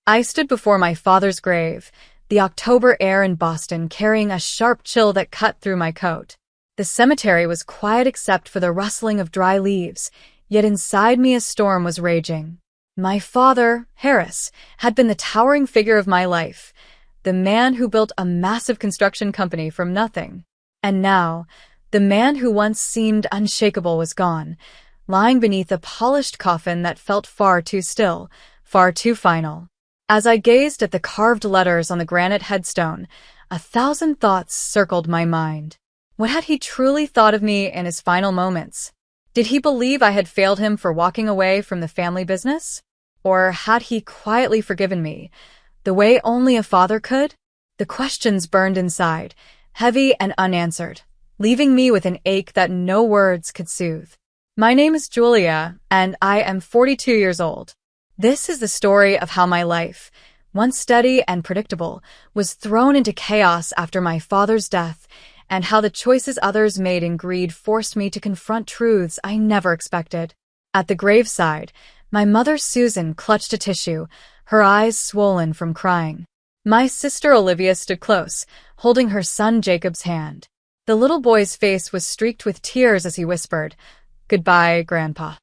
I stood before my father's grave, the October air in Boston carrying a sharp chill that cut through my coat. The cemetery was quiet except for the rustling of dry leaves, yet inside me a storm was raging. My father, Harris, had been the towering figure of my life, the man who built a massive construction company from nothing. And now, the man who once seemed unshakable was gone, lying beneath a polished coffin that felt far too still, far too final. As I gazed at the carved letters on the granite headstone, 1,000 thoughts circled my mind. What had he truly thought of me in his final moments? Did he believe I had failed him for walking away from the family business? Or had he quietly forgiven me, the way only a father could? The questions burned inside, heavy and unanswered, leaving me with an ache that no words could soothe. My name is Julia, and I am 42 years old. This is the story of how my life, once steady and predictable, was thrown into chaos after my father's death, and how the choices others made in greed forced me to confront truths I never expected. At the graveside, my mother Susan clutched a tissue, her eyes swollen from crying. My sister Olivia stood close, holding her son Jacob's hand. The little boy's face was streaked with tears as he whispered, "Goodbye, Grandpa."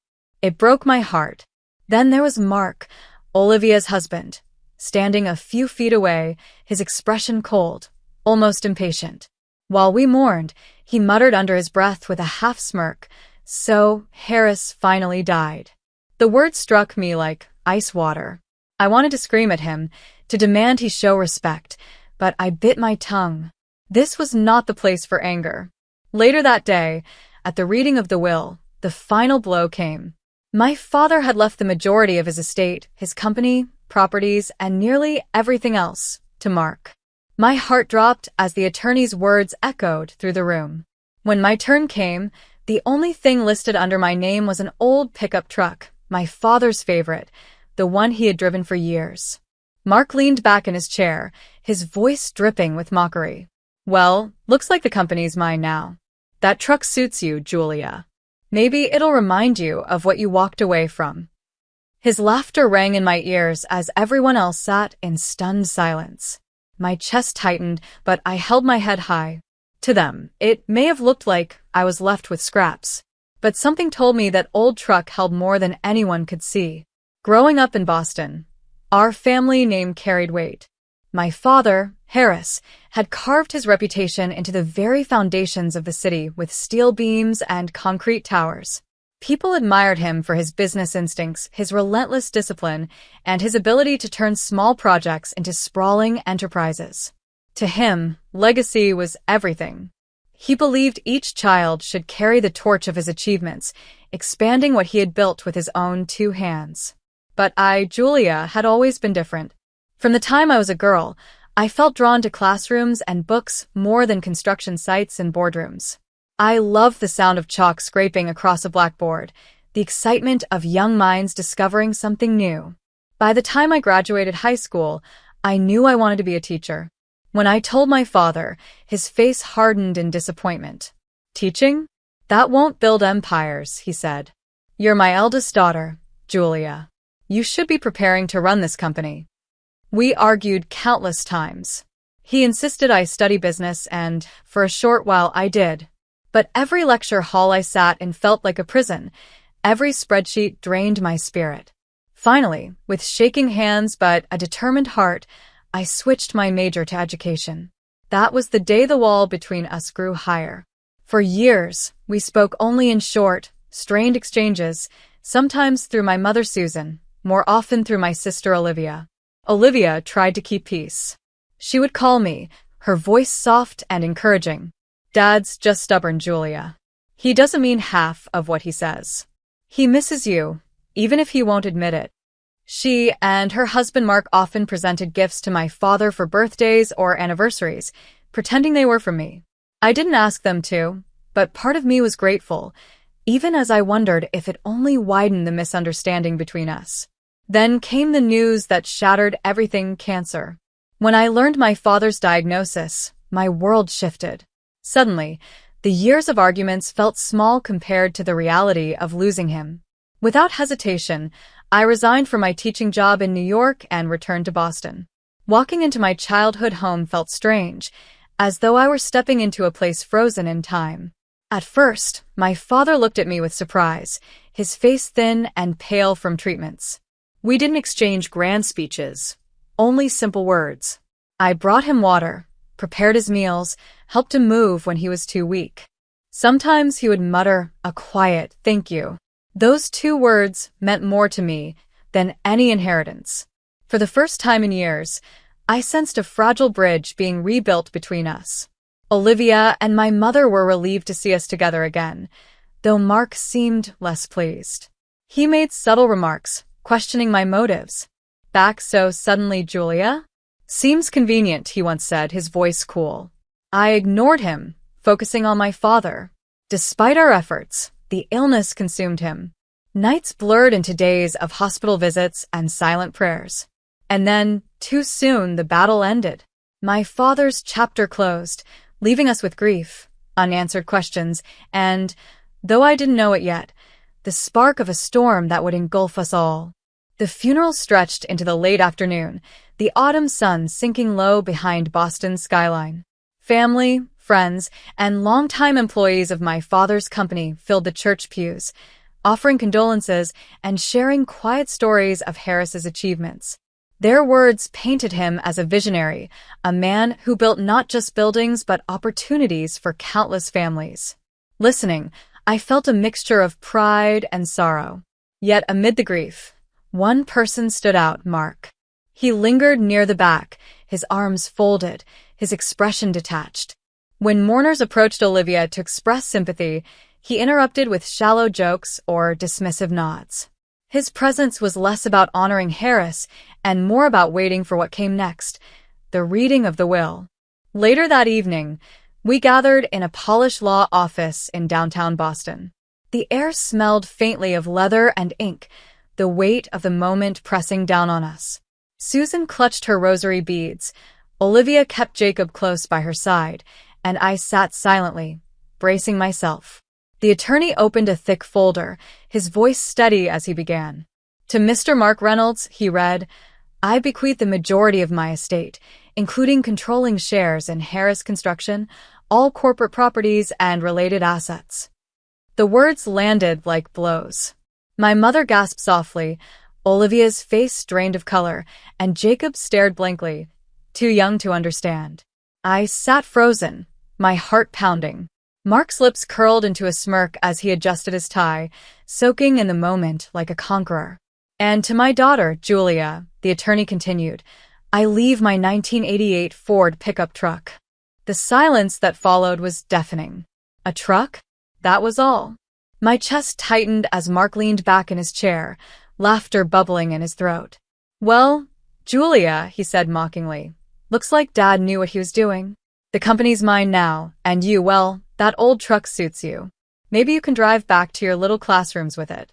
It broke my heart. Then there was Mark, Olivia's husband, standing a few feet away, his expression cold, almost impatient. While we mourned, he muttered under his breath with a half-smirk, "So, Harris finally died." The word struck me like ice water. I wanted to scream at him, to demand he show respect, but I bit my tongue. This was not the place for anger. Later that day, at the reading of the will, the final blow came. My father had left the majority of his estate, his company, properties, and nearly everything else, to Mark. My heart dropped as the attorney's words echoed through the room. When my turn came, the only thing listed under my name was an old pickup truck, my father's favorite, the one he had driven for years. Mark leaned back in his chair, his voice dripping with mockery. "Well, looks like the company's mine now. That truck suits you, Julia. Maybe it'll remind you of what you walked away from." His laughter rang in my ears as everyone else sat in stunned silence. My chest tightened, but I held my head high. To them, it may have looked like I was left with scraps, but something told me that old truck held more than anyone could see. Growing up in Boston, our family name carried weight. My father, Harris, had carved his reputation into the very foundations of the city with steel beams and concrete towers. People admired him for his business instincts, his relentless discipline, and his ability to turn small projects into sprawling enterprises. To him, legacy was everything. He believed each child should carry the torch of his achievements, expanding what he had built with his own 2 hands. But I, Julia, had always been different. From the time I was a girl, I felt drawn to classrooms and books more than construction sites and boardrooms. I loved the sound of chalk scraping across a blackboard, the excitement of young minds discovering something new. By the time I graduated high school, I knew I wanted to be a teacher. When I told my father, his face hardened in disappointment. "Teaching? That won't build empires," he said. "You're my eldest daughter, Julia. You should be preparing to run this company." We argued countless times. He insisted I study business, and for a short while I did. But every lecture hall I sat in felt like a prison. Every spreadsheet drained my spirit. Finally, with shaking hands but a determined heart, I switched my major to education. That was the day the wall between us grew higher. For years, we spoke only in short, strained exchanges, sometimes through my mother Susan, more often through my sister Olivia. Olivia tried to keep peace. She would call me, her voice soft and encouraging. "Dad's just stubborn, Julia. He doesn't mean half of what he says. He misses you, even if he won't admit it." She and her husband Mark often presented gifts to my father for birthdays or anniversaries, pretending they were from me. I didn't ask them to, but part of me was grateful, even as I wondered if it only widened the misunderstanding between us. Then came the news that shattered everything: cancer. When I learned my father's diagnosis, my world shifted. Suddenly, the years of arguments felt small compared to the reality of losing him. Without hesitation, I resigned from my teaching job in New York and returned to Boston. Walking into my childhood home felt strange, as though I were stepping into a place frozen in time. At first, my father looked at me with surprise, his face thin and pale from treatments. We didn't exchange grand speeches, only simple words. I brought him water, prepared his meals, helped him move when he was too weak. Sometimes he would mutter a quiet "thank you." Those 2 words meant more to me than any inheritance. For the first time in years, I sensed a fragile bridge being rebuilt between us. Olivia and my mother were relieved to see us together again, though Mark seemed less pleased. He made subtle remarks, questioning my motives. "Back so suddenly, Julia?" "Seems convenient," he once said, his voice cool. I ignored him, focusing on my father. Despite our efforts, the illness consumed him. Nights blurred into days of hospital visits and silent prayers. And then, too soon, the battle ended. My father's chapter closed, leaving us with grief, unanswered questions, and, though I didn't know it yet, the spark of a storm that would engulf us all. The funeral stretched into the late afternoon, the autumn sun sinking low behind Boston's skyline. Family, friends, and longtime employees of my father's company filled the church pews, offering condolences and sharing quiet stories of Harris's achievements. Their words painted him as a visionary, a man who built not just buildings but opportunities for countless families. Listening, I felt a mixture of pride and sorrow. Yet amid the grief, one person stood out: Mark. He lingered near the back, his arms folded, his expression detached. When mourners approached Olivia to express sympathy, he interrupted with shallow jokes or dismissive nods. His presence was less about honoring Harris and more about waiting for what came next, the reading of the will. Later that evening, we gathered in a polished law office in downtown Boston. The air smelled faintly of leather and ink, the weight of the moment pressing down on us. Susan clutched her rosary beads, Olivia kept Jacob close by her side, and I sat silently, bracing myself. The attorney opened a thick folder, his voice steady as he began. "To Mr. Mark Reynolds," he read, "I bequeath the majority of my estate, including controlling shares in Harris Construction, all corporate properties and related assets." The words landed like blows. My mother gasped softly, Olivia's face drained of color, and Jacob stared blankly, too young to understand. I sat frozen, my heart pounding. Mark's lips curled into a smirk as he adjusted his tie, soaking in the moment like a conqueror. "And to my daughter, Julia," the attorney continued, "I leave my 1988 Ford pickup truck." The silence that followed was deafening. A truck? That was all. My chest tightened as Mark leaned back in his chair, laughter bubbling in his throat. "Well, Julia," he said mockingly, "looks like Dad knew what he was doing. The company's mine now, and you, well, that old truck suits you. Maybe you can drive back to your little classrooms with it."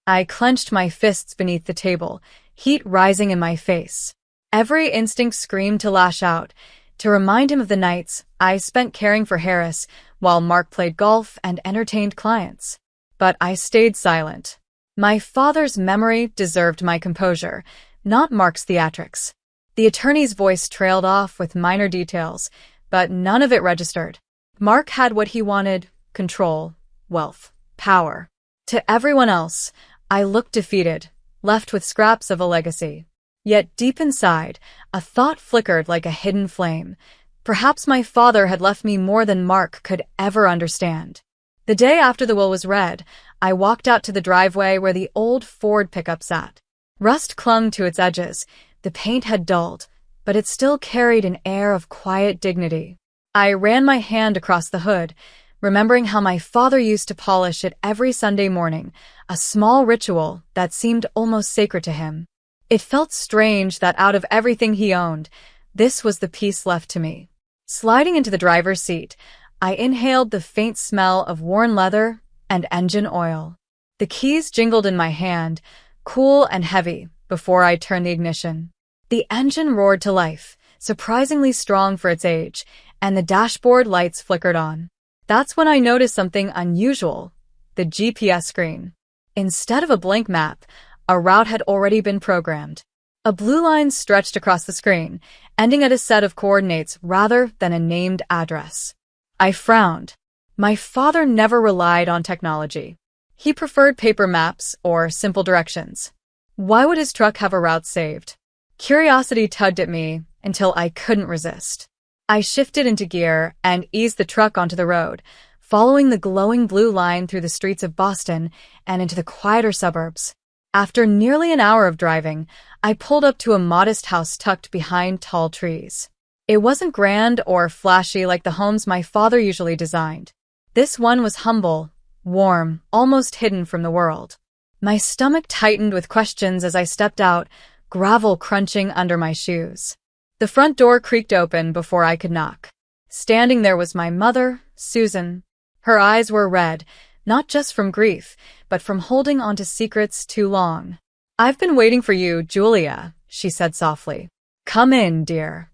I clenched my fists beneath the table, heat rising in my face. Every instinct screamed to lash out, to remind him of the nights I spent caring for Harris while Mark played golf and entertained clients. But I stayed silent. My father's memory deserved my composure, not Mark's theatrics. The attorney's voice trailed off with minor details, but none of it registered. Mark had what he wanted: control, wealth, power. To everyone else, I looked defeated, left with scraps of a legacy. Yet deep inside, a thought flickered like a hidden flame. Perhaps my father had left me more than Mark could ever understand. The day after the will was read, I walked out to the driveway where the old Ford pickup sat. Rust clung to its edges, the paint had dulled, but it still carried an air of quiet dignity. I ran my hand across the hood, remembering how my father used to polish it every Sunday morning, a small ritual that seemed almost sacred to him. It felt strange that out of everything he owned, this was the piece left to me. Sliding into the driver's seat, I inhaled the faint smell of worn leather and engine oil. The keys jingled in my hand, cool and heavy, before I turned the ignition. The engine roared to life, surprisingly strong for its age, and the dashboard lights flickered on. That's when I noticed something unusual: the GPS screen. Instead of a blank map, A route had already been programmed. A blue line stretched across the screen, ending at a set of coordinates rather than a named address. I frowned. My father never relied on technology. He preferred paper maps or simple directions. Why would his truck have a route saved? Curiosity tugged at me until I couldn't resist. I shifted into gear and eased the truck onto the road, following the glowing blue line through the streets of Boston and into the quieter suburbs. After nearly an hour of driving, I pulled up to a modest house tucked behind tall trees. It wasn't grand or flashy like the homes my father usually designed. This one was humble, warm, almost hidden from the world. My stomach tightened with questions as I stepped out, gravel crunching under my shoes. The front door creaked open before I could knock. Standing there was my mother, Susan. Her eyes were red, not just from grief, but from holding onto secrets too long. "I've been waiting for you, Julia," she said softly. "Come in, dear."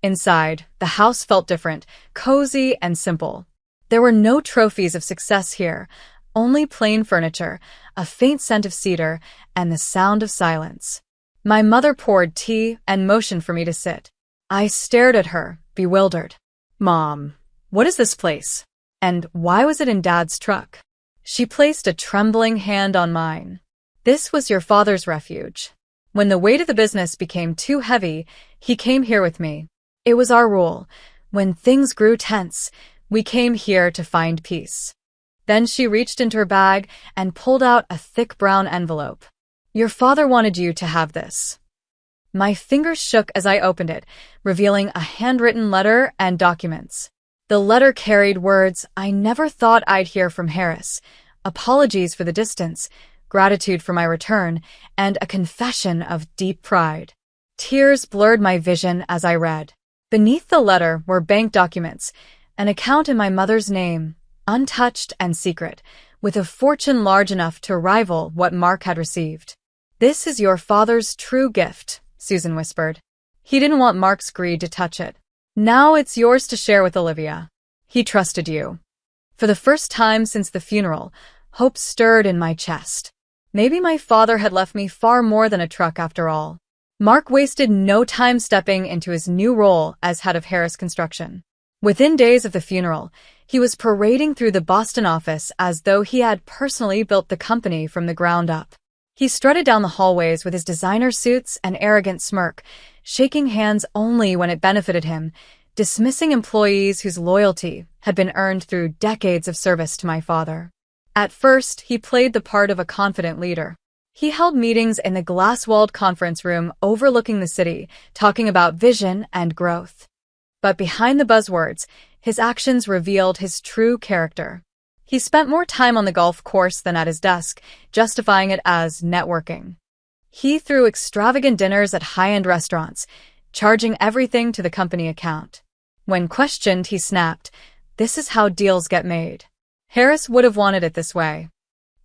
Inside, the house felt different, cozy and simple. There were no trophies of success here, only plain furniture, a faint scent of cedar, and the sound of silence. My mother poured tea and motioned for me to sit. I stared at her, bewildered. "Mom, what is this place? And why was it in Dad's truck?" She placed a trembling hand on mine. "This was your father's refuge. When the weight of the business became too heavy, he came here with me. It was our rule. When things grew tense, we came here to find peace." Then she reached into her bag and pulled out a thick brown envelope. "Your father wanted you to have this." My fingers shook as I opened it, revealing a handwritten letter and documents. The letter carried words I never thought I'd hear from Harris: apologies for the distance, gratitude for my return, and a confession of deep pride. Tears blurred my vision as I read. Beneath the letter were bank documents, an account in my mother's name, untouched and secret, with a fortune large enough to rival what Mark had received. "This is your father's true gift," Susan whispered. "He didn't want Mark's greed to touch it. Now it's yours to share with Olivia. He trusted you." For the first time since the funeral, hope stirred in my chest. Maybe my father had left me far more than a truck after all. Mark wasted no time stepping into his new role as head of Harris Construction. Within days of the funeral, he was parading through the Boston office as though he had personally built the company from the ground up. He strutted down the hallways with his designer suits and arrogant smirk, shaking hands only when it benefited him, dismissing employees whose loyalty had been earned through decades of service to my father. At first, he played the part of a confident leader. He held meetings in the glass-walled conference room overlooking the city, talking about vision and growth. But behind the buzzwords, his actions revealed his true character. He spent more time on the golf course than at his desk, justifying it as networking. He threw extravagant dinners at high-end restaurants, charging everything to the company account. When questioned, he snapped, "This is how deals get made." Harris would have wanted it this way.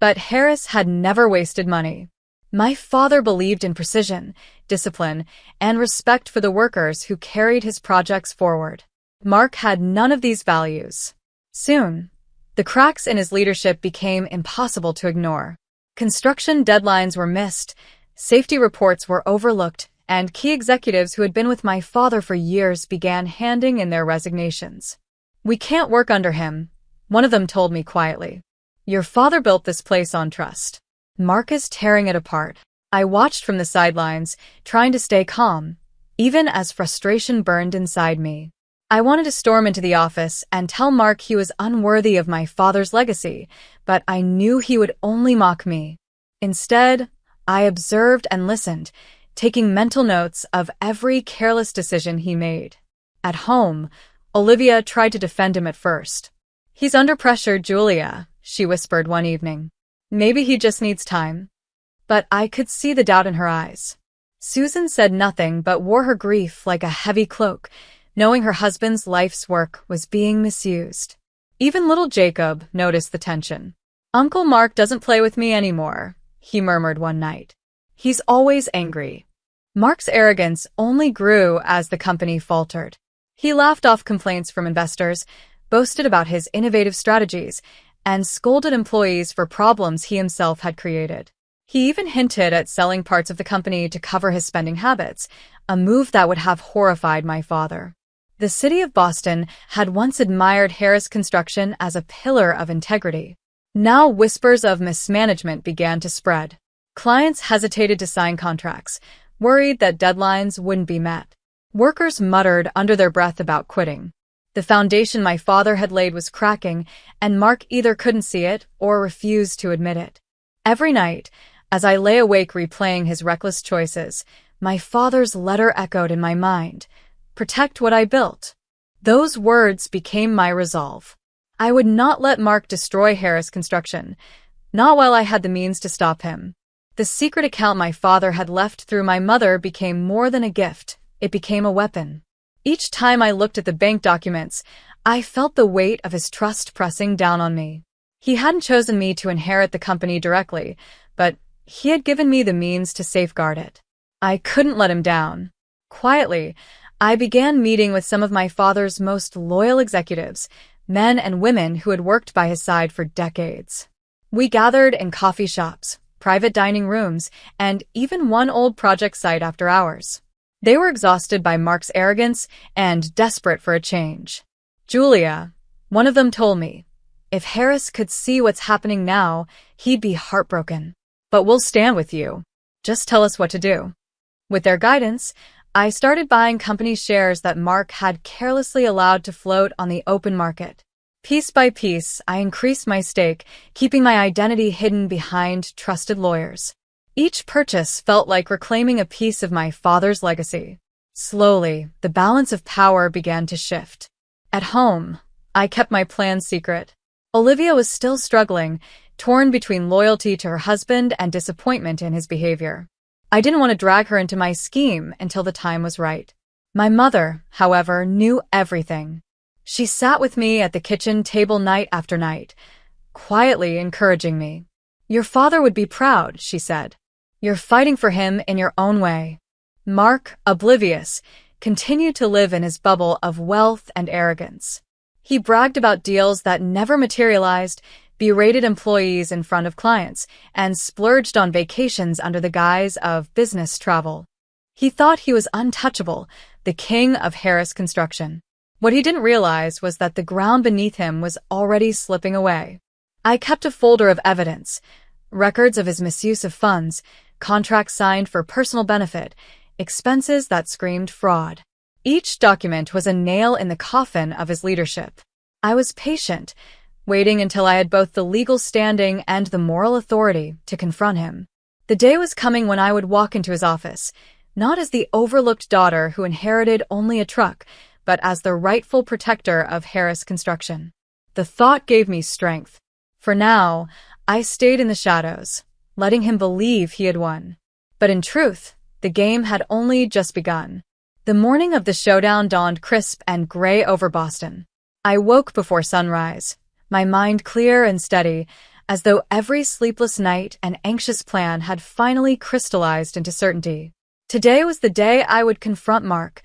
But Harris had never wasted money. My father believed in precision, discipline, and respect for the workers who carried his projects forward. Mark had none of these values. Soon, the cracks in his leadership became impossible to ignore. Construction deadlines were missed, safety reports were overlooked, and key executives who had been with my father for years began handing in their resignations. "We can't work under him," one of them told me quietly. "Your father built this place on trust. Mark is tearing it apart." I watched from the sidelines, trying to stay calm, even as frustration burned inside me. I wanted to storm into the office and tell Mark he was unworthy of my father's legacy, but I knew he would only mock me. Instead, I observed and listened, taking mental notes of every careless decision he made. At home, Olivia tried to defend him at first. "He's under pressure, Julia," she whispered one evening. "Maybe he just needs time." But I could see the doubt in her eyes. Susan said nothing but wore her grief like a heavy cloak, knowing her husband's life's work was being misused. Even little Jacob noticed the tension. "Uncle Mark doesn't play with me anymore," he murmured one night. "He's always angry." Mark's arrogance only grew as the company faltered. He laughed off complaints from investors, boasted about his innovative strategies, and scolded employees for problems he himself had created. He even hinted at selling parts of the company to cover his spending habits, a move that would have horrified my father. The city of Boston had once admired Harris Construction as a pillar of integrity. Now whispers of mismanagement began to spread. Clients hesitated to sign contracts, worried that deadlines wouldn't be met. Workers muttered under their breath about quitting. The foundation my father had laid was cracking, and Mark either couldn't see it or refused to admit it. Every night, as I lay awake replaying his reckless choices, my father's letter echoed in my mind. Protect what I built. Those words became my resolve. I would not let Mark destroy Harris Construction, not while I had the means to stop him. The secret account my father had left through my mother became more than a gift, it became a weapon. Each time I looked at the bank documents, I felt the weight of his trust pressing down on me. He hadn't chosen me to inherit the company directly, but he had given me the means to safeguard it. I couldn't let him down. Quietly, I began meeting with some of my father's most loyal executives, men and women who had worked by his side for decades. We gathered in coffee shops, private dining rooms, and even one old project site after hours. They were exhausted by Mark's arrogance and desperate for a change. Julia, one of them told me, if Harris could see what's happening now, he'd be heartbroken. But we'll stand with you. Just tell us what to do. With their guidance, I started buying company shares that Mark had carelessly allowed to float on the open market. Piece by piece, I increased my stake, keeping my identity hidden behind trusted lawyers. Each purchase felt like reclaiming a piece of my father's legacy. Slowly, the balance of power began to shift. At home, I kept my plans secret. Olivia was still struggling, torn between loyalty to her husband and disappointment in his behavior. I didn't want to drag her into my scheme until the time was right. My mother, however, knew everything. She sat with me at the kitchen table night after night, quietly encouraging me. Your father would be proud, she said. You're fighting for him in your own way. Mark, oblivious, continued to live in his bubble of wealth and arrogance. He bragged about deals that never materialized, berated employees in front of clients, and splurged on vacations under the guise of business travel. He thought he was untouchable, the king of Harris Construction. What he didn't realize was that the ground beneath him was already slipping away. I kept a folder of evidence, records of his misuse of funds, contracts signed for personal benefit, expenses that screamed fraud. Each document was a nail in the coffin of his leadership. I was patient, waiting until I had both the legal standing and the moral authority to confront him. The day was coming when I would walk into his office, not as the overlooked daughter who inherited only a truck, but as the rightful protector of Harris Construction. The thought gave me strength. For now, I stayed in the shadows, letting him believe he had won. But in truth, the game had only just begun. The morning of the showdown dawned crisp and gray over Boston. I woke before sunrise, my mind clear and steady, as though every sleepless night and anxious plan had finally crystallized into certainty. Today was the day I would confront Mark,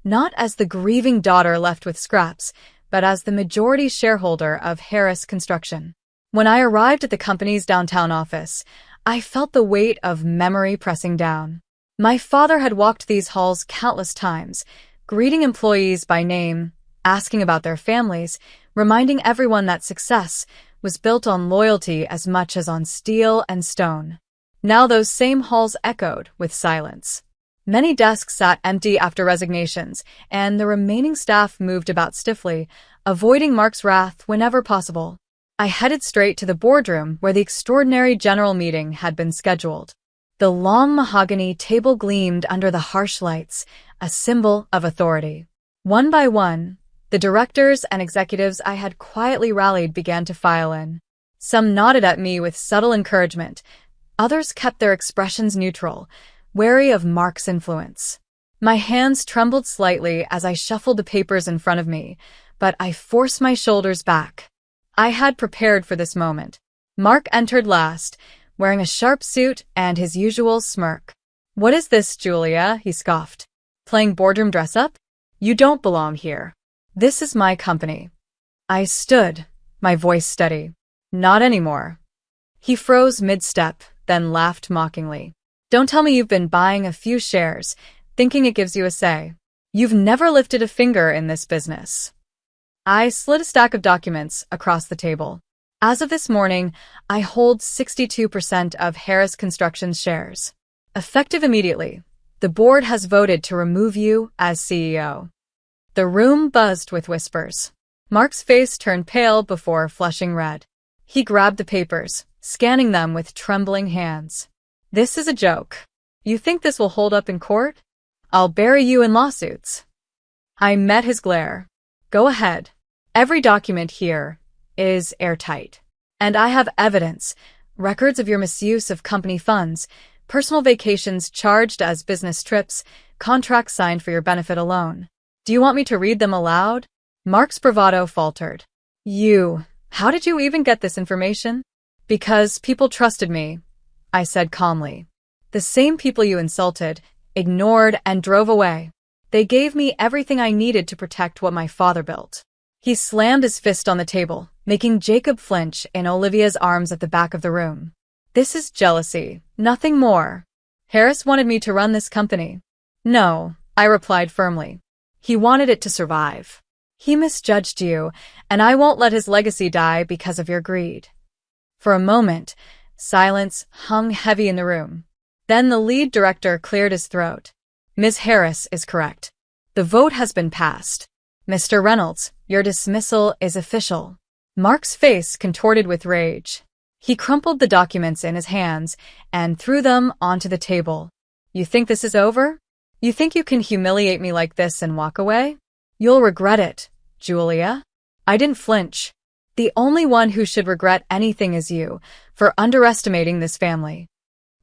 not as the grieving daughter left with scraps, but as the majority shareholder of Harris Construction. When I arrived at the company's downtown office, I felt the weight of memory pressing down. My father had walked these halls countless times, greeting employees by name, asking about their families, reminding everyone that success was built on loyalty as much as on steel and stone. Now those same halls echoed with silence. Many desks sat empty after resignations, and the remaining staff moved about stiffly, avoiding Mark's wrath whenever possible. I headed straight to the boardroom where the extraordinary general meeting had been scheduled. The long mahogany table gleamed under the harsh lights, a symbol of authority. One by one, the directors and executives I had quietly rallied began to file in. Some nodded at me with subtle encouragement. Others kept their expressions neutral, wary of Mark's influence. My hands trembled slightly as I shuffled the papers in front of me, but I forced my shoulders back. I had prepared for this moment. Mark entered last, wearing a sharp suit and his usual smirk. "What is this, Julia?" he scoffed. "Playing boardroom dress-up? You don't belong here. This is my company." I stood, my voice steady. "Not anymore." He froze mid-step, then laughed mockingly. Don't tell me you've been buying a few shares, thinking it gives you a say. You've never lifted a finger in this business. I slid a stack of documents across the table. As of this morning, I hold 62% of Harris Construction's shares. Effective immediately, the board has voted to remove you as CEO. The room buzzed with whispers. Mark's face turned pale before flushing red. He grabbed the papers, scanning them with trembling hands. This is a joke. You think this will hold up in court? I'll bury you in lawsuits. I met his glare. Go ahead. Every document here is airtight. And I have evidence, records of your misuse of company funds, personal vacations charged as business trips, contracts signed for your benefit alone. Do you want me to read them aloud? Mark's bravado faltered. How did you even get this information? Because people trusted me, I said calmly. The same people you insulted, ignored, and drove away. They gave me everything I needed to protect what my father built. He slammed his fist on the table, making Jacob flinch in Olivia's arms at the back of the room. This is jealousy, nothing more. Harris wanted me to run this company. No, I replied firmly. He wanted it to survive. He misjudged you, and I won't let his legacy die because of your greed. For a moment, silence hung heavy in the room. Then the lead director cleared his throat. Ms. Harris is correct. The vote has been passed. Mr. Reynolds, your dismissal is official. Mark's face contorted with rage. He crumpled the documents in his hands and threw them onto the table. You think this is over? You think you can humiliate me like this and walk away? You'll regret it, Julia. I didn't flinch. The only one who should regret anything is you, for underestimating this family.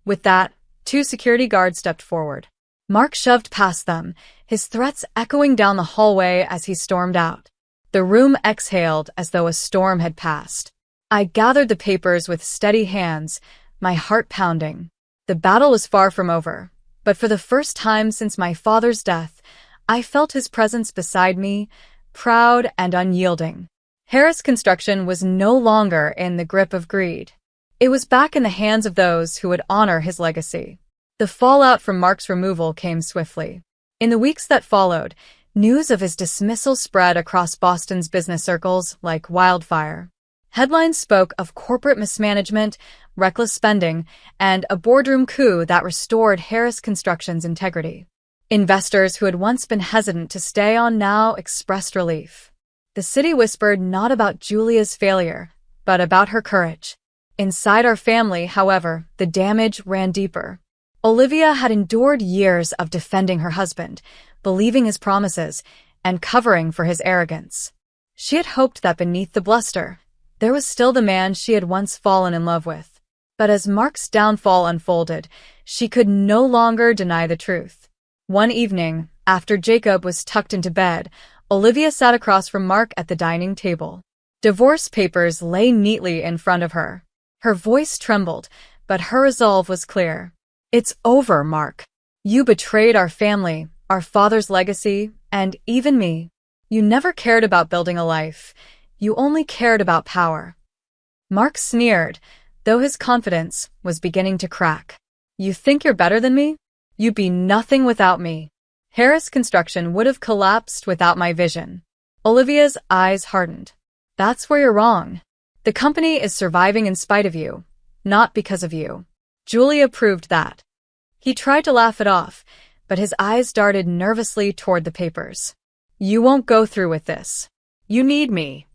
With that, 2 security guards stepped forward. Mark shoved past them, his threats echoing down the hallway as he stormed out. The room exhaled as though a storm had passed. I gathered the papers with steady hands, my heart pounding. The battle was far from over, but for the first time since my father's death, I felt his presence beside me, proud and unyielding. Harris Construction was no longer in the grip of greed. It was back in the hands of those who would honor his legacy. The fallout from Mark's removal came swiftly. In the weeks that followed, news of his dismissal spread across Boston's business circles like wildfire. Headlines spoke of corporate mismanagement, reckless spending, and a boardroom coup that restored Harris Construction's integrity. Investors who had once been hesitant to stay on now expressed relief. The city whispered not about Julia's failure, but about her courage. Inside our family, however, the damage ran deeper. Olivia had endured years of defending her husband, believing his promises, and covering for his arrogance. She had hoped that beneath the bluster, there was still the man she had once fallen in love with. But as Mark's downfall unfolded, she could no longer deny the truth. One evening, after Jacob was tucked into bed, Olivia sat across from Mark at the dining table. Divorce papers lay neatly in front of her. Her voice trembled, but her resolve was clear. It's over, Mark. You betrayed our family, our father's legacy, and even me. You never cared about building a life. You only cared about power. Mark sneered, though his confidence was beginning to crack. You think you're better than me? You'd be nothing without me. Harris Construction would have collapsed without my vision. Olivia's eyes hardened. That's where you're wrong. The company is surviving in spite of you, not because of you. Julia proved that. He tried to laugh it off, but his eyes darted nervously toward the papers. You won't go through with this. You need me.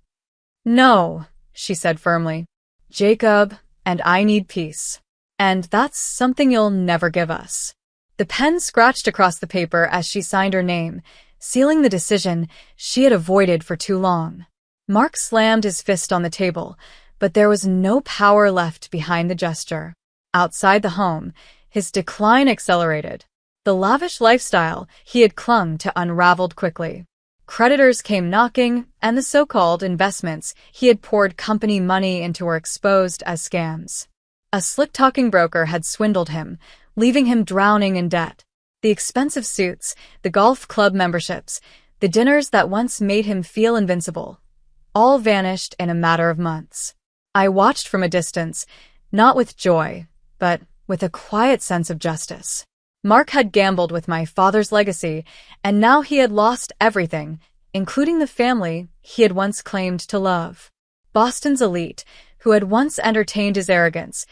No, she said firmly. Jacob and I need peace. And that's something you'll never give us. The pen scratched across the paper as she signed her name, sealing the decision she had avoided for too long. Mark slammed his fist on the table, but there was no power left behind the gesture. Outside the home, his decline accelerated. The lavish lifestyle he had clung to unraveled quickly. Creditors came knocking, and the so-called investments he had poured company money into were exposed as scams. A slick-talking broker had swindled him, leaving him drowning in debt. The expensive suits, the golf club memberships, the dinners that once made him feel invincible, all vanished in a matter of months. I watched from a distance, not with joy, but with a quiet sense of justice. Mark had gambled with my father's legacy, and now he had lost everything, including the family he had once claimed to love. Boston's elite, who had once entertained his arrogance,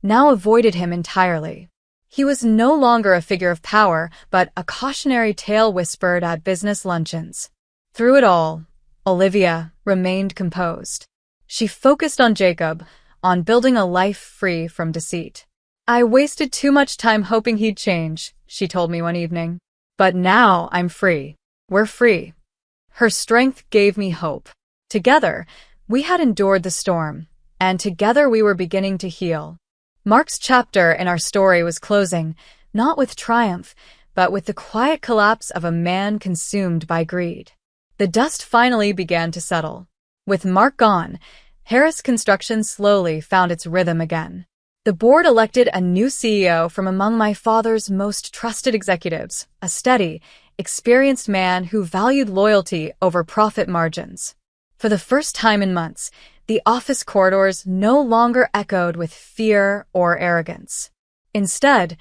now avoided him entirely. He was no longer a figure of power, but a cautionary tale whispered at business luncheons. Through it all, Olivia remained composed. She focused on Jacob, on building a life free from deceit. "I wasted too much time hoping he'd change," she told me one evening. "But now I'm free. We're free." Her strength gave me hope. Together, we had endured the storm, and together we were beginning to heal. Mark's chapter in our story was closing, not with triumph, but with the quiet collapse of a man consumed by greed. The dust finally began to settle. With Mark gone, Harris Construction slowly found its rhythm again. The board elected a new CEO from among my father's most trusted executives, a steady, experienced man who valued loyalty over profit margins. For the first time in months, the office corridors no longer echoed with fear or arrogance. Instead,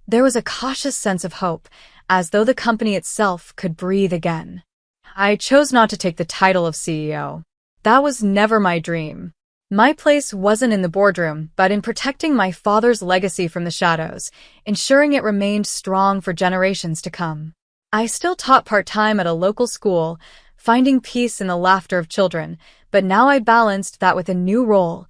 there was a cautious sense of hope, as though the company itself could breathe again. I chose not to take the title of CEO. That was never my dream. My place wasn't in the boardroom, but in protecting my father's legacy from the shadows, ensuring it remained strong for generations to come. I still taught part-time at a local school, finding peace in the laughter of children, but now I balanced that with a new role,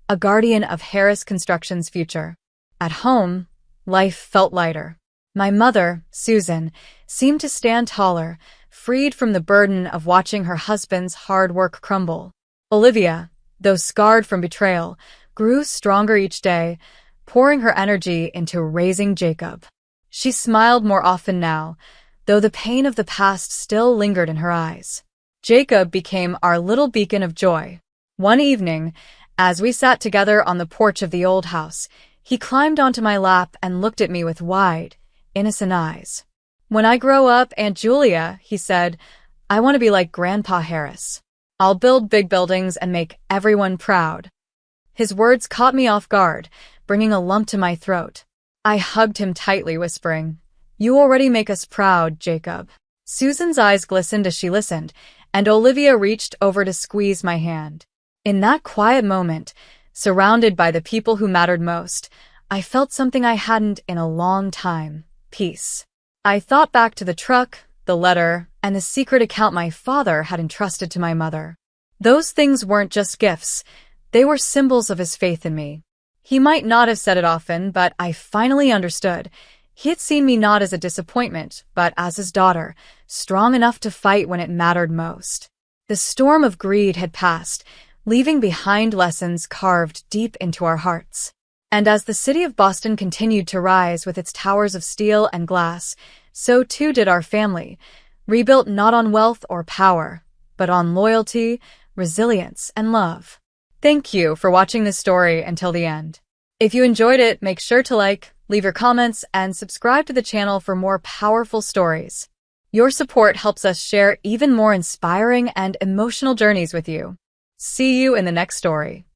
a guardian of Harris Construction's future. At home, life felt lighter. My mother, Susan, seemed to stand taller, freed from the burden of watching her husband's hard work crumble. Olivia, though scarred from betrayal, grew stronger each day, pouring her energy into raising Jacob. She smiled more often now, though the pain of the past still lingered in her eyes. Jacob became our little beacon of joy. One evening, as we sat together on the porch of the old house, he climbed onto my lap and looked at me with wide, innocent eyes. "When I grow up, Aunt Julia," he said, "I want to be like Grandpa Harris. I'll build big buildings and make everyone proud." His words caught me off guard, bringing a lump to my throat. I hugged him tightly, whispering, "You already make us proud, Jacob." Susan's eyes glistened as she listened, and Olivia reached over to squeeze my hand. In that quiet moment, surrounded by the people who mattered most, I felt something I hadn't in a long time: peace. I thought back to the truck, the letter, and the secret account my father had entrusted to my mother. Those things weren't just gifts, they were symbols of his faith in me. He might not have said it often, but I finally understood. He had seen me not as a disappointment, but as his daughter, strong enough to fight when it mattered most. The storm of greed had passed, leaving behind lessons carved deep into our hearts. And as the city of Boston continued to rise with its towers of steel and glass, so too did our family, rebuilt not on wealth or power, but on loyalty, resilience, and love. Thank you for watching this story until the end. If you enjoyed it, make sure to like, leave your comments, and subscribe to the channel for more powerful stories. Your support helps us share even more inspiring and emotional journeys with you. See you in the next story.